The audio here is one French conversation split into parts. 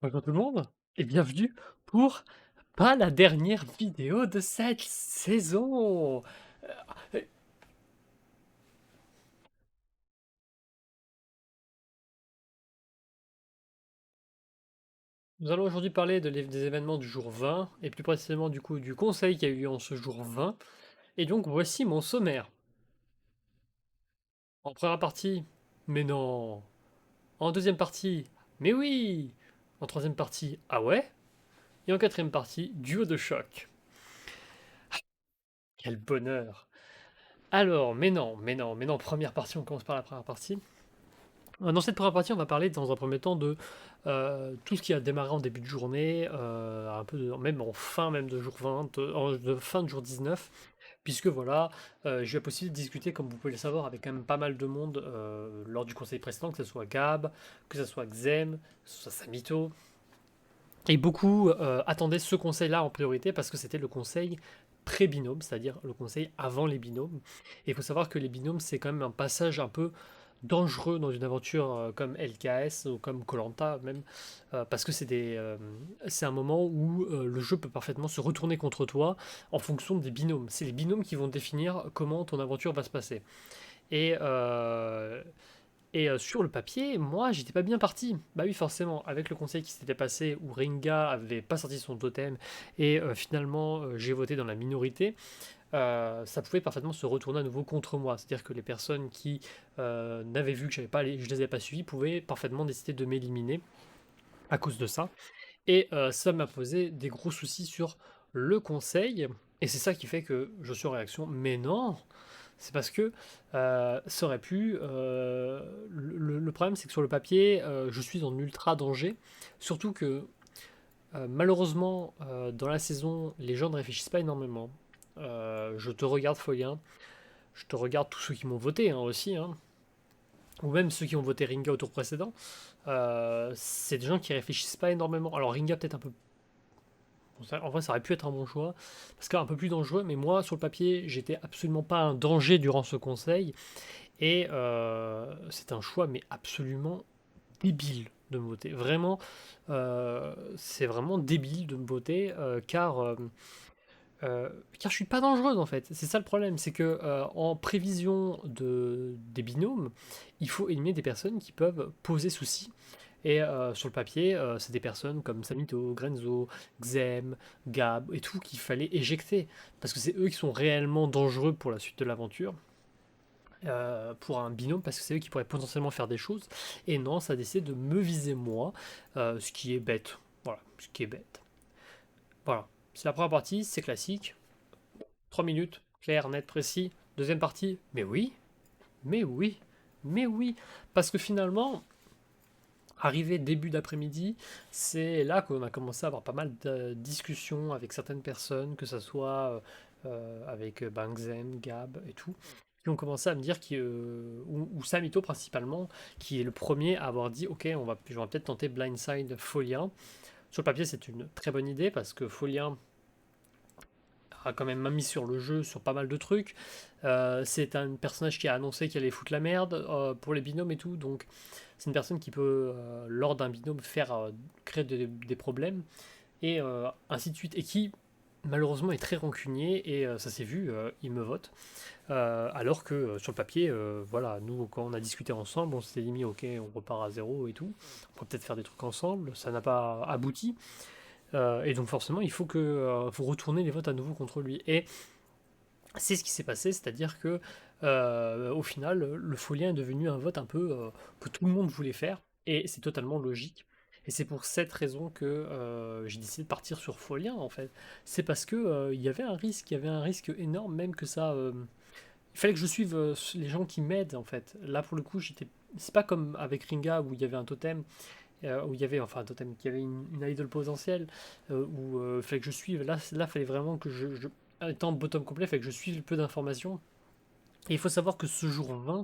Bonjour tout le monde et bienvenue pour pas la dernière vidéo de cette saison. Euh, Nous allons aujourd'hui parler des événements du jour 20 et plus précisément du coup du conseil qui a eu lieu en ce jour 20. Et donc voici mon sommaire. En première partie, mais non. En deuxième partie, mais oui. En troisième partie, ah ouais. Et en quatrième partie, duo de choc. Quel bonheur. Alors, mais non, première partie, on commence par la première partie. Dans cette première partie, on va parler dans un premier temps de tout ce qui a démarré en début de journée, un peu même en fin même de jour 20, de fin de jour 19, puisque voilà, j'ai eu la possibilité de discuter, comme vous pouvez le savoir, avec quand même pas mal de monde lors du conseil précédent, que ce soit Gab, que ce soit Xem, que ce soit Samito, et beaucoup attendaient ce conseil-là en priorité parce que c'était le conseil pré-binôme, c'est-à-dire le conseil avant les binômes. Et il faut savoir que les binômes, c'est quand même un passage un peu dangereux dans une aventure comme LKS ou comme Colanta même, parce que c'est un moment où le jeu peut parfaitement se retourner contre toi en fonction des binômes. C'est les binômes qui vont définir comment ton aventure va se passer. Et, euh, sur le papier, moi, j'étais pas bien parti. Bah oui, forcément, avec le conseil qui s'était passé où Ringa avait pas sorti son totem et finalement j'ai voté dans la minorité, ça pouvait parfaitement se retourner à nouveau contre moi. C'est-à-dire que les personnes qui n'avaient vu que je les avais pas suivis pouvaient parfaitement décider de m'éliminer à cause de ça. Et ça m'a posé des gros soucis sur le conseil. Et c'est ça qui fait que je suis en réaction. Mais non, c'est parce que ça aurait pu. Le problème, c'est que sur le papier, je suis en ultra danger. Surtout que malheureusement, dans la saison, les gens ne réfléchissent pas énormément. Je te regarde, Folien. Je te regarde tous ceux qui m'ont voté hein, aussi. Hein, ou même ceux qui ont voté Ringa au tour précédent. C'est des gens qui réfléchissent pas énormément. Alors Ringa peut-être un peu. En vrai, ça aurait pu être un bon choix, parce qu'un peu plus dangereux, mais moi, sur le papier, j'étais absolument pas un danger durant ce conseil, et c'est un choix, mais absolument débile de me voter. Vraiment, c'est vraiment débile de me voter, car je suis pas dangereuse en fait. C'est ça le problème, c'est que en prévision des binômes, il faut éliminer des personnes qui peuvent poser souci. Et sur le papier, c'est des personnes comme Samito, Grenzo, Xem, Gab et tout qu'il fallait éjecter. Parce que c'est eux qui sont réellement dangereux pour la suite de l'aventure. Pour un binôme, parce que c'est eux qui pourraient potentiellement faire des choses. Et non, ça a décidé de me viser moi, ce qui est bête. Voilà, ce qui est bête. Voilà. C'est la première partie, c'est classique. 3 minutes, clair, net, précis. Deuxième partie, mais oui, mais oui, mais oui. Parce que finalement, arrivé début d'après-midi, c'est là qu'on a commencé à avoir pas mal de discussions avec certaines personnes, que ce soit avec Bangzen, Gab et tout, qui ont commencé à me dire, ou Samito principalement, qui est le premier à avoir dit, ok, je vais peut-être tenter Blindside Folien. Sur le papier, c'est une très bonne idée parce que Folien a quand même mis sur le jeu sur pas mal de trucs. C'est un personnage qui a annoncé qu'il allait foutre la merde pour les binômes et tout, donc c'est une personne qui peut, lors d'un binôme, créer des problèmes, et ainsi de suite, et qui malheureusement est très rancunier, et ça s'est vu, il me vote. Alors que sur le papier, voilà, nous quand on a discuté ensemble, on s'était dit, ok, on repart à zéro et tout, on peut peut-être faire des trucs ensemble, ça n'a pas abouti. Et donc forcément, il faut faut retourner les votes à nouveau contre lui. Et c'est ce qui s'est passé, c'est-à-dire que au final, le Folien est devenu un vote un peu que tout le monde voulait faire, et c'est totalement logique. Et c'est pour cette raison que j'ai décidé de partir sur Folien en fait. C'est parce que il y avait un risque énorme, même que ça. Il fallait que je suive les gens qui m'aident en fait. Là pour le coup, c'est pas comme avec Ringa où il y avait un totem, où il y avait enfin un totem, qui avait une idole potentielle, où il fallait que je suive. Là, il fallait vraiment que étant bottom complet, il fallait que je suive peu d'informations. Et il faut savoir que ce jour 20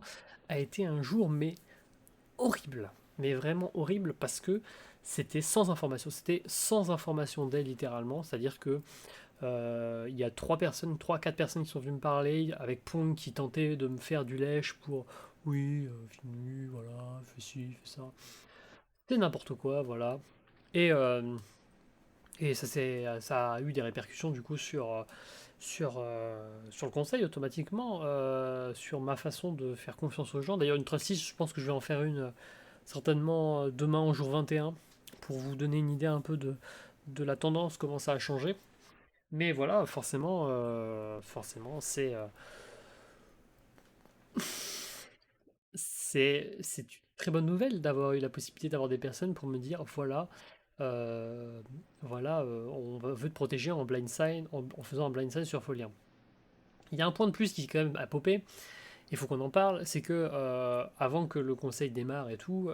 a été un jour, mais horrible. Mais vraiment horrible parce que c'était sans information. C'était sans information d'elle, littéralement. C'est-à-dire que il y a trois, quatre personnes qui sont venues me parler, avec Pong qui tentait de me faire du lèche pour oui, fini, voilà, fais ci, fais ça. C'est n'importe quoi, voilà. Et, euh, et ça a eu des répercussions du coup sur le conseil automatiquement, sur ma façon de faire confiance aux gens. D'ailleurs, une trust list, je pense que je vais en faire une certainement demain en jour 21 pour vous donner une idée un peu de la tendance, comment ça a changé. Mais voilà, forcément, c'est une très bonne nouvelle d'avoir eu la possibilité d'avoir des personnes pour me dire voilà, euh, veut te protéger en blindside, en faisant un blindside sur Folien. Il y a un point de plus qui quand même a popé, il faut qu'on en parle, c'est que avant que le conseil démarre et tout,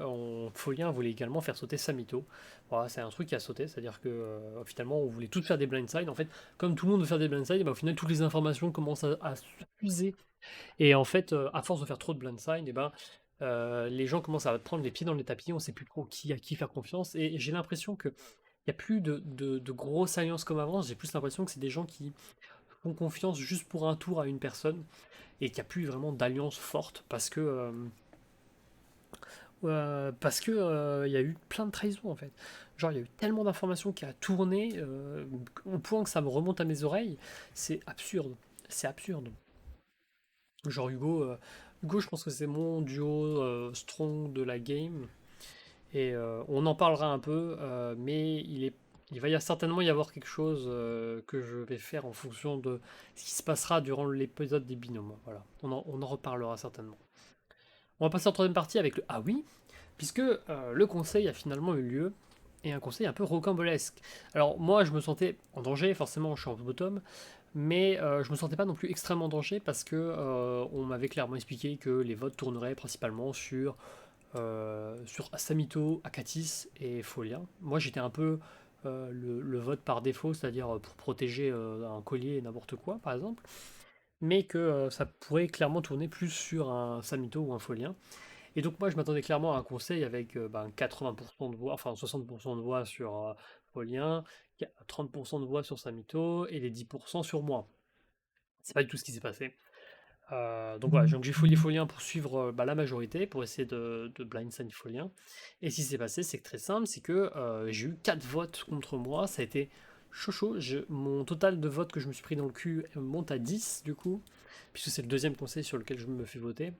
Folien voulait également faire sauter Samito. Voilà, c'est un truc qui a sauté, c'est-à-dire que finalement on voulait tous faire des blindside. En fait, comme tout le monde veut faire des blindside, bah, au final toutes les informations commencent à s'user. Et en fait, à force de faire trop de blindside, et ben, les gens commencent à prendre les pieds dans les tapis, on sait plus trop qui à qui faire confiance. Et j'ai l'impression que il n'y a plus de grosses alliances comme avant, j'ai plus l'impression que c'est des gens qui font confiance juste pour un tour à une personne et qu'il n'y a plus vraiment d'alliance forte parce que il y a eu plein de trahisons en fait. Genre il y a eu tellement d'informations qui a tourné au point que ça me remonte à mes oreilles. C'est absurde. C'est absurde. Genre Hugo, je pense que c'est mon duo strong de la game. Et on en parlera un peu, mais il va certainement y avoir quelque chose que je vais faire en fonction de ce qui se passera durant l'épisode des binômes. Voilà, on en reparlera certainement. On va passer en troisième partie avec le Ah oui, puisque le conseil a finalement eu lieu, et un conseil un peu rocambolesque. Alors moi, je me sentais en danger, forcément, je suis en bottom, mais je me sentais pas non plus extrêmement en danger parce que on m'avait clairement expliqué que les votes tourneraient principalement sur Samito, Akatis et Folia. Moi, j'étais un peu le vote par défaut, c'est-à-dire pour protéger un collier et n'importe quoi, par exemple, mais que ça pourrait clairement tourner plus sur un Samito ou un Folien. Et donc moi je m'attendais clairement à un conseil avec 80% de voix, enfin 60% de voix sur Folien, 30% de voix sur Samito et les 10% sur moi. C'est pas du tout ce qui s'est passé. Donc voilà, donc j'ai folie Folien pour suivre la majorité, pour essayer de blindside Folien. Et ce qui s'est passé, c'est que très simple, c'est que j'ai eu 4 votes contre moi, ça a été chaud chaud. Mon total de votes que je me suis pris dans le cul monte à 10 du coup, puisque c'est le deuxième conseil sur lequel je me fais voter.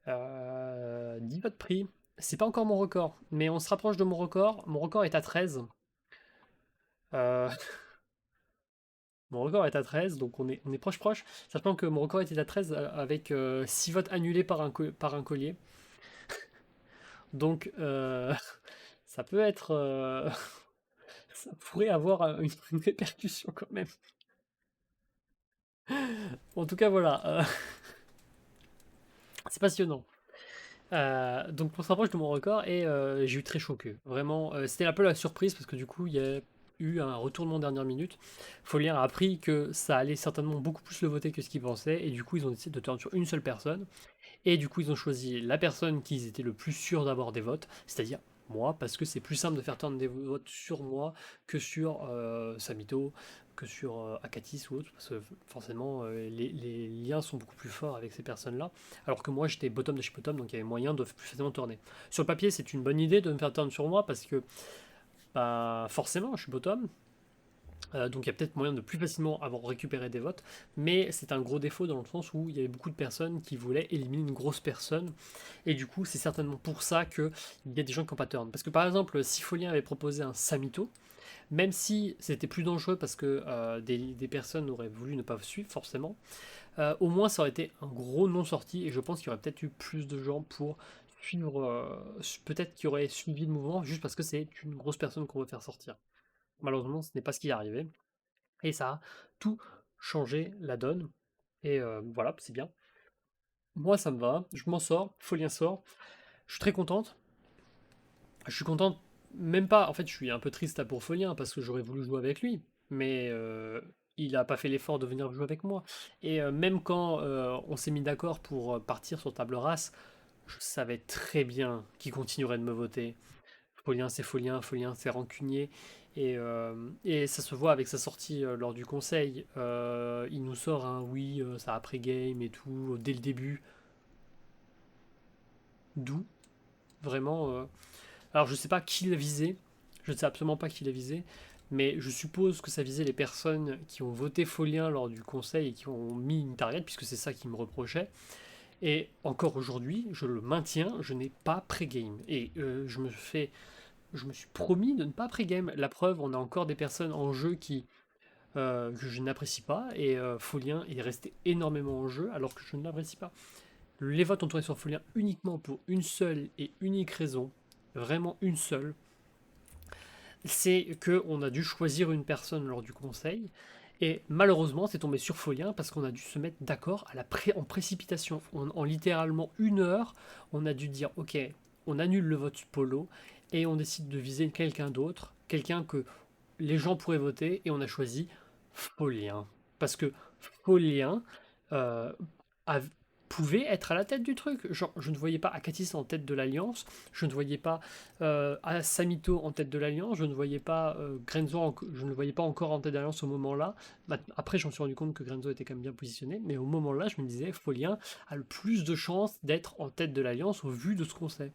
10 votes pris. C'est pas encore mon record, mais on se rapproche de mon record. Mon record est à 13. Euh, Mon record est à 13, donc on est proche proche. Sachant que mon record était à 13 avec 6 votes annulés par un collier. Donc ça peut être... ça pourrait avoir une répercussion quand même. En tout cas voilà, c'est passionnant. Donc on se rapproche de mon record et j'ai eu très choqué. Vraiment, c'était un peu la surprise parce que du coup il y a eu un retournement dernière minute. Folien a appris que ça allait certainement beaucoup plus le voter que ce qu'il pensait et du coup ils ont décidé de turn sur une seule personne. Et du coup ils ont choisi la personne qu'ils étaient le plus sûr d'avoir des votes, c'est-à-dire moi, parce que c'est plus simple de faire turn des votes sur moi que sur Samito, que sur Akatis ou autre, parce que forcément les liens sont beaucoup plus forts avec ces personnes-là, alors que moi j'étais bottom de chez bottom, donc il y avait moyen de plus facilement tourner. Sur le papier, c'est une bonne idée de me faire turn sur moi, parce que bah, forcément je suis bottom, donc il y a peut-être moyen de plus facilement avoir récupéré des votes, mais c'est un gros défaut dans le sens où il y avait beaucoup de personnes qui voulaient éliminer une grosse personne, et du coup c'est certainement pour ça qu'il y a des gens qui n'ont pas turn. Parce que par exemple, si Folien avait proposé un Samito, même si c'était plus dangereux parce que des personnes auraient voulu ne pas suivre forcément, au moins ça aurait été un gros non sorti, et je pense qu'il y aurait peut-être eu plus de gens pour suivre, peut-être qui auraient suivi le mouvement juste parce que c'est une grosse personne qu'on veut faire sortir. Malheureusement, ce n'est pas ce qui est arrivé. Et ça a tout changé la donne. Et voilà, c'est bien. Moi, ça me va. Je m'en sors. Folien sort. Je suis très contente. Je suis contente, même pas. En fait, je suis un peu triste pour Folien parce que j'aurais voulu jouer avec lui. Mais il n'a pas fait l'effort de venir jouer avec moi. Et même quand on s'est mis d'accord pour partir sur table rase, je savais très bien qu'il continuerait de me voter. Folien, Folien c'est rancunier. Et ça se voit avec sa sortie lors du conseil. Il nous sort un oui, ça après game et tout, dès le début. D'où Vraiment. Alors je sais pas qui l'a visé. Je ne sais absolument pas qui l'a visé, mais je suppose que ça visait les personnes qui ont voté Folien lors du conseil et qui ont mis une target, puisque c'est ça qu'ils me reprochaient. Et encore aujourd'hui, je le maintiens, je n'ai pas pré-game. Et je me suis promis de ne pas pré-game. La preuve, on a encore des personnes en jeu que je n'apprécie pas, et Folien est resté énormément en jeu alors que je ne l'apprécie pas. Les votes ont tourné sur Folien uniquement pour une seule et unique raison, vraiment une seule, c'est qu'on a dû choisir une personne lors du conseil, et malheureusement c'est tombé sur Folien parce qu'on a dû se mettre d'accord en précipitation. En littéralement 1 heure, on a dû dire ok, on annule le vote Polo, et on décide de viser quelqu'un d'autre, quelqu'un que les gens pourraient voter, et on a choisi Folien. Parce que Folien euh, a- pouvait être à la tête du truc. Genre, je ne voyais pas Akatis en tête de l'Alliance, je ne voyais pas Samito en tête de l'Alliance, je ne voyais pas Grenzo, je ne le voyais pas encore en tête de l'Alliance au moment-là. Après, je me suis rendu compte que Grenzo était quand même bien positionné, mais au moment-là, je me disais, Folien a le plus de chances d'être en tête de l'Alliance au vu de ce qu'on sait.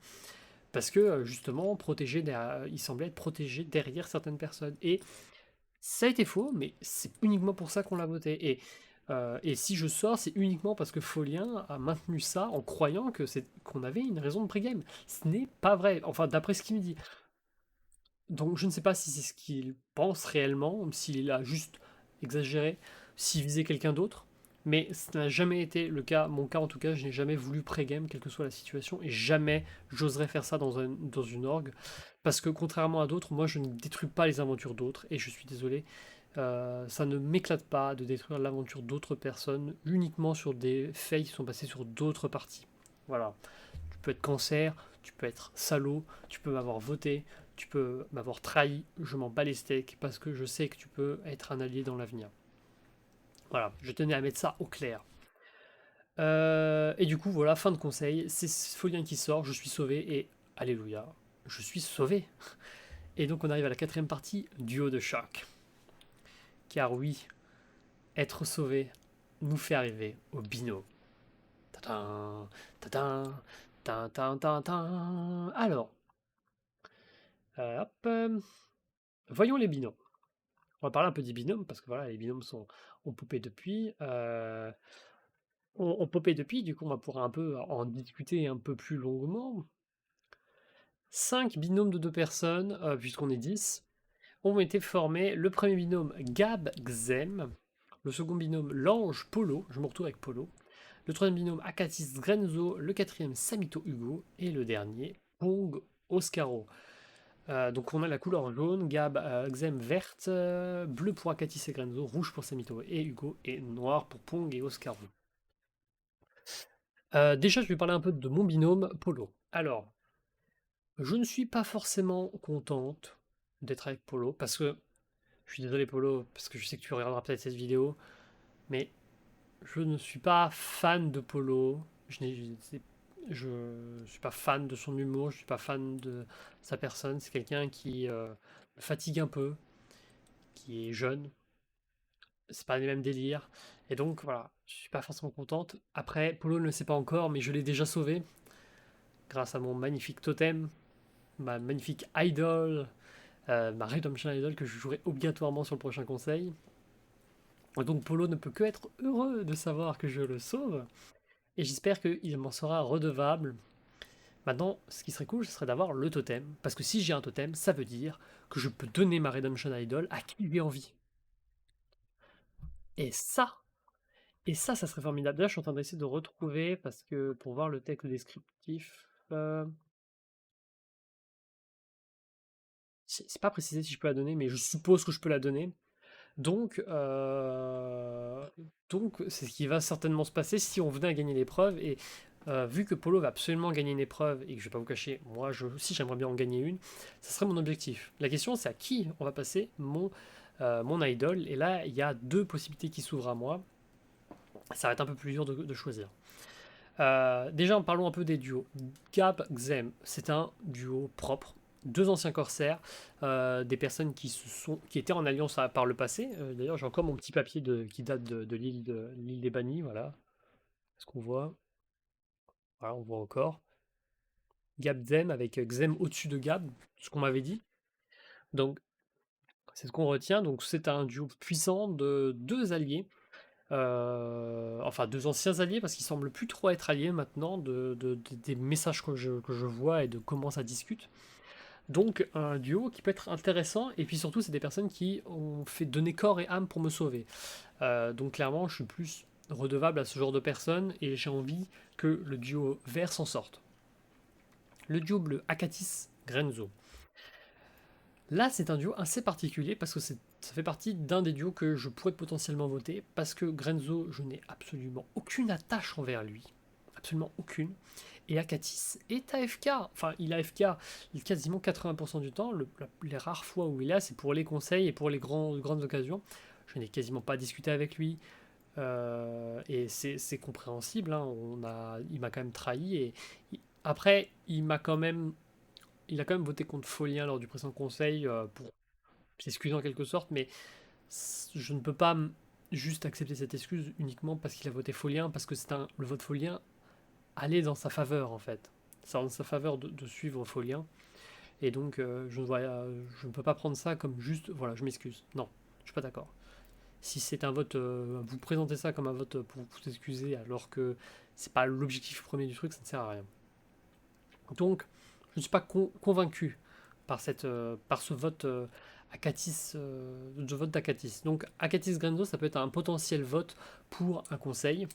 Parce que justement, il semblait être protégé derrière certaines personnes. Et ça a été faux, mais c'est uniquement pour ça qu'on l'a voté. Et si je sors, c'est uniquement parce que Folien a maintenu ça en croyant qu'on avait une raison de pré-game. Ce n'est pas vrai, enfin d'après ce qu'il me dit. Donc je ne sais pas si c'est ce qu'il pense réellement, s'il a juste exagéré, s'il visait quelqu'un d'autre. Mais ça n'a jamais été le cas, mon cas en tout cas, je n'ai jamais voulu pré-game, quelle que soit la situation, et jamais j'oserais faire ça dans une orgue. Parce que contrairement à d'autres, moi je ne détruis pas les aventures d'autres, et je suis désolé, ça ne m'éclate pas de détruire l'aventure d'autres personnes uniquement sur des faits qui sont passés sur d'autres parties. Voilà. Tu peux être cancer, tu peux être salaud, tu peux m'avoir voté, tu peux m'avoir trahi, je m'en bats les steaks parce que je sais que tu peux être un allié dans l'avenir. Voilà, je tenais à mettre ça au clair. Et du coup, voilà, fin de conseil, c'est Folien qui sort, je suis sauvé et alléluia, je suis sauvé. Et donc on arrive à la quatrième partie, duo de choc. Car oui, être sauvé nous fait arriver au binôme. Tadam, tadam, tadam, tadam, tadam. Alors, hop, voyons les binômes. On va parler un peu des binômes parce que voilà, les binômes ont popé depuis. Ont popé depuis, du coup, on va pouvoir un peu en discuter un peu plus longuement. 5 binômes de 2 personnes, puisqu'on est 10, ont été formés. Le premier binôme, Gab Xem. Le second binôme, Lange Polo. Je me retrouve avec Polo. Le troisième binôme, Akatis Grenzo. Le quatrième, Samito Hugo. Et le dernier, Pong Oscaro. Donc on a la couleur jaune, Gab, Xem verte, bleu pour Akatis et Grenzo, rouge pour Samito et Hugo, et noir pour Pong et Oscaro. Déjà, je vais parler un peu de mon binôme Polo. Alors, je ne suis pas forcément contente d'être avec Polo, parce que, je suis désolé Polo, parce que je sais que tu regarderas peut-être cette vidéo, mais je ne suis pas fan de Polo, je suis pas fan de son humour, je suis pas fan de sa personne, c'est quelqu'un qui me fatigue un peu, qui est jeune, c'est pas les mêmes délires, et donc voilà, je suis pas forcément contente. Après, Polo ne le sait pas encore, mais je l'ai déjà sauvé, grâce à mon magnifique totem, ma magnifique idol, ma Redemption Idol que je jouerai obligatoirement sur le prochain conseil. Donc Polo ne peut que être heureux de savoir que je le sauve, et j'espère qu'il m'en sera redevable. Maintenant, ce qui serait cool, ce serait d'avoir le totem, parce que si j'ai un totem, ça veut dire que je peux donner ma Redemption Idol à qui lui envie. Et ça, ça serait formidable. Là, je suis en train d'essayer de retrouver, parce que pour voir le texte descriptif, c'est pas précisé si je peux la donner, mais je suppose que je peux la donner. Donc, c'est ce qui va certainement se passer si on venait à gagner l'épreuve. Et vu que Polo va absolument gagner une épreuve, et que je vais pas vous cacher, moi aussi j'aimerais bien en gagner une, ça serait mon objectif. La question c'est à qui on va passer mon idol. Et là, il y a deux possibilités qui s'ouvrent à moi. Ça va être un peu plus dur de choisir. Déjà, parlons un peu des duos. Gab Xem, c'est un duo propre. Deux anciens corsaires, des personnes qui étaient en alliance par le passé. D'ailleurs, j'ai encore mon petit papier qui date de l'île des bannis. Voilà, ce qu'on voit. Voilà, on voit encore. Gab Xem avec Xem au-dessus de Gab, ce qu'on m'avait dit. Donc, c'est ce qu'on retient. Donc, c'est un duo puissant de deux alliés, enfin deux anciens alliés, parce qu'ils semblent plus trop être alliés maintenant, des messages que je vois et de comment ça discute. Donc, un duo qui peut être intéressant, et puis surtout, c'est des personnes qui ont fait donner corps et âme pour me sauver. Donc, clairement, je suis plus redevable à ce genre de personnes, et j'ai envie que le duo vert s'en sorte. Le duo bleu, Akatis Grenzo. Là, c'est un duo assez particulier parce que ça fait partie d'un des duos que je pourrais potentiellement voter parce que Grenzo, je n'ai absolument aucune attache envers lui. Absolument aucune. Et Akatis est AFK. Enfin, il est AFK quasiment 80% du temps. Les rares fois où il est là, c'est pour les conseils et pour les grandes occasions. Je n'ai quasiment pas discuté avec lui. Et c'est compréhensible. Hein. Il m'a quand même trahi. Après, il a quand même voté contre Folien lors du précédent conseil pour s'excuser en quelque sorte, mais je ne peux pas juste accepter cette excuse uniquement parce qu'il a voté Folien, parce que le vote Folien allait dans sa faveur en fait. C'est en sa faveur de suivre Folien, et donc je ne peux pas prendre ça comme juste, voilà, je m'excuse. Non, je suis pas d'accord. Si c'est un vote, vous présentez ça comme un vote pour vous excuser alors que c'est pas l'objectif premier du truc, ça ne sert à rien. Donc, je ne suis pas convaincu par ce vote Akatis, de vote d'Akatis. Donc, Akatis Grenzo, ça peut être un potentiel vote pour un conseil.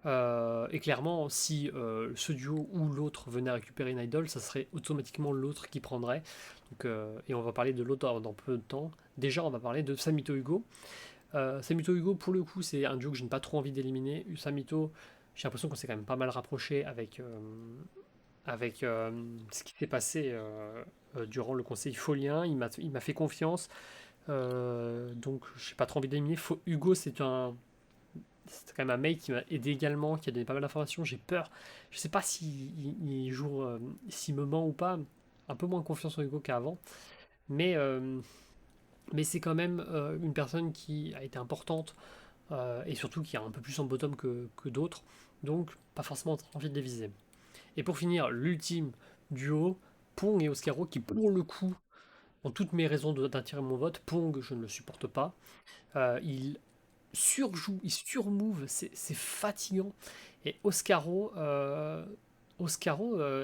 Et clairement, si ce duo ou l'autre venait à récupérer une idol, ça serait automatiquement l'autre qui prendrait. Donc, et on va parler de l'autre dans peu de temps. Déjà, on va parler de Samito Hugo. Samito Hugo, pour le coup, c'est un duo que je n'ai pas trop envie d'éliminer. Samito, j'ai l'impression qu'on s'est quand même pas mal rapproché avec ce qui s'est passé durant le conseil folien. Il m'a fait confiance. Donc, je n'ai pas trop envie d'éliminer. Hugo, c'est quand même un mec qui m'a aidé également, qui a donné pas mal d'informations. J'ai peur. Je sais pas s'il me ment ou pas. Un peu moins confiance en Hugo qu'avant. Mais, euh, mais c'est quand même une personne qui a été importante et surtout qui a un peu plus en bottom que d'autres. Donc, pas forcément envie de les viser. Et pour finir, l'ultime duo, Pong et Oscaro, qui pour le coup ont toutes mes raisons d'attirer mon vote. Pong, je ne le supporte pas. Il surjoue, il surmove, c'est fatigant. Et Oscaro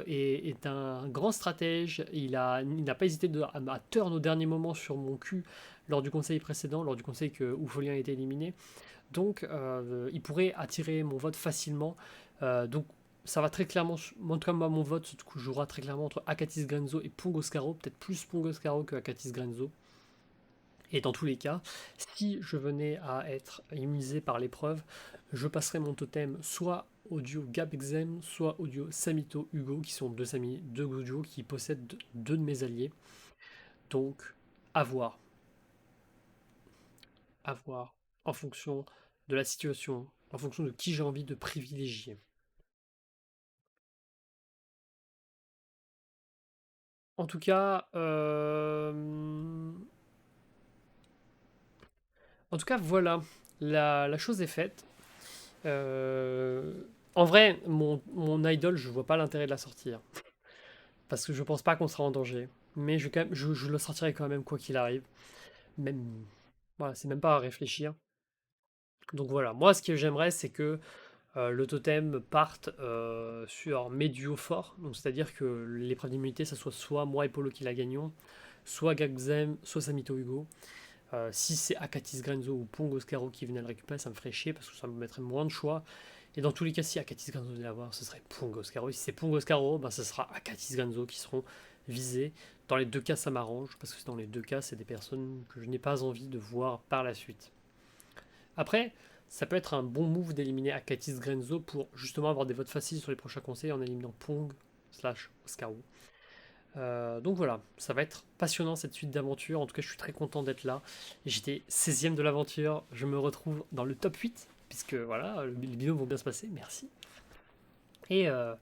est un grand stratège. Il n'a pas hésité à turn au dernier moment sur mon cul lors du conseil précédent, lors du conseil où Folien a été éliminé. Donc, il pourrait attirer mon vote facilement. Donc, ça va très clairement, en tout cas, mon vote se jouera très clairement entre Akatis Grenzo et Pong Oscaro, peut-être plus Pong Oscaro que Akatis Grenzo. Et dans tous les cas, si je venais à être immunisé par l'épreuve, je passerai mon totem soit au duo Gabexem, soit au duo Samito Hugo, qui sont deux duos qui possèdent deux de mes alliés. Donc, à voir. À voir en fonction de la situation, en fonction de qui j'ai envie de privilégier. En tout cas, voilà, la chose est faite. Euh, En vrai, mon idol, je vois pas l'intérêt de la sortir. Parce que je pense pas qu'on sera en danger. Mais je le sortirai quand même, quoi qu'il arrive. Même, voilà, c'est même pas à réfléchir. Donc voilà, moi ce que j'aimerais, c'est que le totem parte sur mes duos forts. Donc c'est-à-dire que l'épreuve d'immunité, ça soit moi et Polo qui la gagnons, soit Gagzem, soit Samito Hugo. Si c'est Akatis Grenzo ou Pongo Scaro qui venait le récupérer, ça me ferait chier parce que ça me mettrait moins de choix. Et dans tous les cas, si Akatis Grenzo venait l'avoir, ce serait Pongo Scaro. Et si c'est Pongo Scaro, ben, ce sera Akatis Grenzo qui seront visés. Dans les deux cas, ça m'arrange parce que dans les deux cas, c'est des personnes que je n'ai pas envie de voir par la suite. Après, ça peut être un bon move d'éliminer Akatis Grenzo pour justement avoir des votes faciles sur les prochains conseils en éliminant Pong slash Oscaro. Donc voilà, ça va être passionnant cette suite d'aventures. En tout cas, je suis très content d'être là. J'étais 16ème de l'aventure. Je me retrouve dans le top 8, puisque voilà, les binômes vont bien se passer. Merci. Et, euh,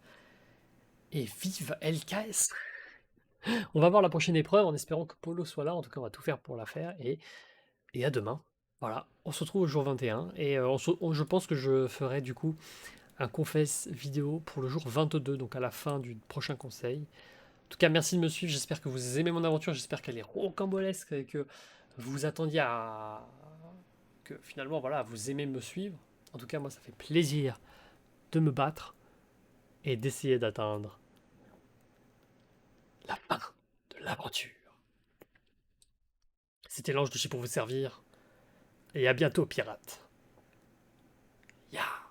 et vive LKS. On va voir la prochaine épreuve en espérant que Polo soit là. En tout cas, on va tout faire pour la faire. Et à demain. Voilà, on se retrouve au jour 21. Et je pense que je ferai du coup un confess vidéo pour le jour 22, donc à la fin du prochain conseil. En tout cas, merci de me suivre. J'espère que vous aimez mon aventure. J'espère qu'elle est rocambolesque et que vous vous attendiez à... que finalement, voilà, vous aimez me suivre. En tout cas, moi, ça fait plaisir de me battre et d'essayer d'atteindre la fin de l'aventure. C'était l'ange de chez pour vous servir. Et à bientôt, pirates. Ya